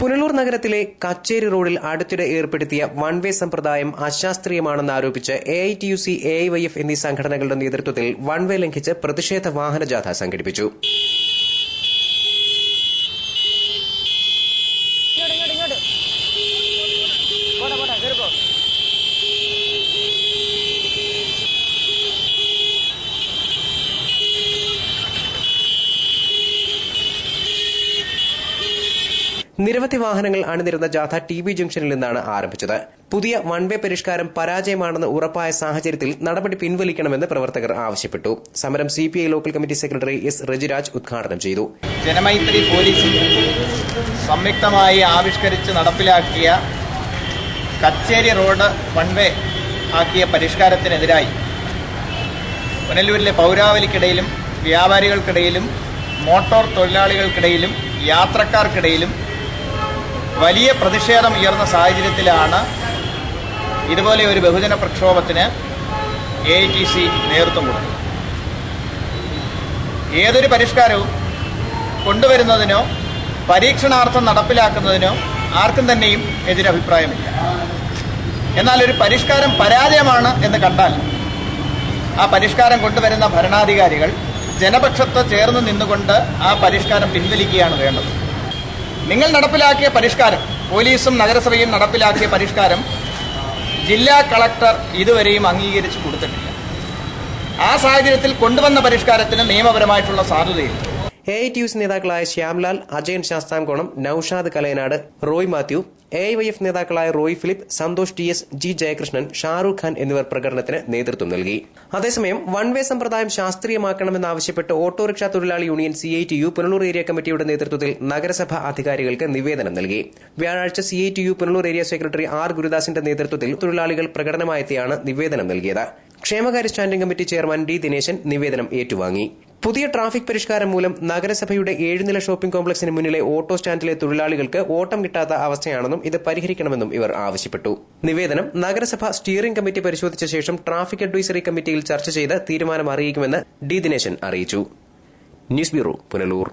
പുനലൂർ നഗരത്തിലെ കച്ചേരി റോഡിൽ അടുത്തിടെ ഏർപ്പെടുത്തിയ വൺ വേ സമ്പ്രദായം അശാസ്ത്രീയമാണെന്ന് ആരോപിച്ച് AITUC, AIYF എന്നീ സംഘടനകളുടെ നേതൃത്വത്തിൽ വൺ വേ ലംഘിച്ച് പ്രതിഷേധ വാഹനജാഥ സംഘടിപ്പിച്ചു. നിരവധി വാഹനങ്ങൾ അണിനിരുന്ന ജാഥ TB ജംഗ്ഷനിൽ നിന്നാണ് ആരംഭിച്ചത്. പുതിയ വൺ വേ പരിഷ്കാരം പരാജയമാണെന്ന് ഉറപ്പായ സാഹചര്യത്തിൽ നടപടി പിൻവലിക്കണമെന്ന് പ്രവർത്തകർ ആവശ്യപ്പെട്ടു. സമരം CPI local committee secretary S. റജിരാജ് ഉദ്ഘാടനം ചെയ്തു. ജനമൈത്രി പോലീസും സംയുക്തമായി ആവിഷ്കരിച്ച് നടപ്പിലാക്കിയ കച്ചേരി റോഡ് വൺ വേ ആക്കിയ പരിഷ്കാരത്തിനെതിരായി പുനലൂരിലെ പൗരാവലിക്കിടയിലും വ്യാപാരികൾക്കിടയിലും മോട്ടോർ തൊഴിലാളികൾക്കിടയിലും യാത്രക്കാർക്കിടയിലും വലിയ പ്രതിഷേധം ഉയർന്ന സാഹചര്യത്തിലാണ് ഇതുപോലെ ഒരു ബഹുജന പ്രക്ഷോഭത്തിന് AITC നേതൃത്വം കൊടുക്കുന്നത്. ഏതൊരു പരിഷ്കാരവും കൊണ്ടുവരുന്നതിനോ പരീക്ഷണാർത്ഥം നടപ്പിലാക്കുന്നതിനോ ആർക്കും തന്നെയും എതിരഭിപ്രായമില്ല. എന്നാൽ ഒരു പരിഷ്കാരം പരാജയമാണ് എന്ന് കണ്ടാൽ ആ പരിഷ്കാരം കൊണ്ടുവരുന്ന ഭരണാധികാരികൾ ജനപക്ഷത്ത് ചേർന്ന് നിന്നുകൊണ്ട് ആ പരിഷ്കാരം പിൻവലിക്കുകയാണ് വേണ്ടത്. നിങ്ങൾ നടപ്പിലാക്കിയ പരിഷ്കാരം, പോലീസും നഗരസഭയും നടപ്പിലാക്കിയ പരിഷ്കാരം ജില്ലാ കളക്ടർ ഇതുവരെയും അംഗീകരിച്ചു കൊടുത്തിട്ടില്ല. ആ സാഹചര്യത്തിൽ കൊണ്ടുവന്ന പരിഷ്കാരത്തിന് നിയമപരമായിട്ടുള്ള സാധുതയില്ല. AITUC നേതാക്കളായ ശ്യാംലാൽ, അജയൻ ശാസ്താംകോണം, നൌഷാദ് കലയനാട്, റോയ് മാത്യു, AIYF നേതാക്കളായ റോയ് ഫിലിപ്പ്, സന്തോഷ് TS, G. ജയകൃഷ്ണൻ, ഷാറൂഖ് ഖാൻ എന്നിവർ പ്രകടനത്തിന് നേതൃത്വം നൽകി. അതേസമയം വൺ വേ സമ്പ്രദായം ശാസ്ത്രീയമാക്കണമെന്നാവശ്യപ്പെട്ട് ഓട്ടോറിക്ഷ തൊഴിലാളി യൂണിയൻ CITU പുനലൂർ ഏരിയ കമ്മിറ്റിയുടെ നേതൃത്വത്തിൽ നഗരസഭ അധികാരികൾക്ക് നിവേദനം നൽകി. വ്യാഴാഴ്ച CITU Punalur area secretary R. ഗുരുദാസിന്റെ നേതൃത്വത്തിൽ തൊഴിലാളികൾ പ്രകടനമായെത്തിയാണ് നിവേദനം നൽകിയത്. ക്ഷേമകാര്യ standing committee chairman D. Dineshan നിവേദനം ഏറ്റുവാങ്ങി. പുതിയ ട്രാഫിക് പരിഷ്കാരം മൂലം നഗരസഭയുടെ 7 നില ഷോപ്പിംഗ് കോംപ്ലക്സിന് മുന്നിലെ ഓട്ടോ സ്റ്റാൻഡിലെ തൊഴിലാളികൾക്ക് ഓട്ടം കിട്ടാത്ത അവസ്ഥയാണെന്നും ഇത് പരിഹരിക്കണമെന്നും ഇവർ ആവശ്യപ്പെട്ടു. നിവേദനം നഗരസഭ സ്റ്റിയറിംഗ് കമ്മിറ്റി പരിശോധിച്ച ശേഷം ട്രാഫിക് അഡ്വൈസറി കമ്മിറ്റിയിൽ ചർച്ച ചെയ്ത് തീരുമാനം അറിയിക്കുമെന്ന് D. ദിനേശൻ അറിയിച്ചു. News bureau, Punalur.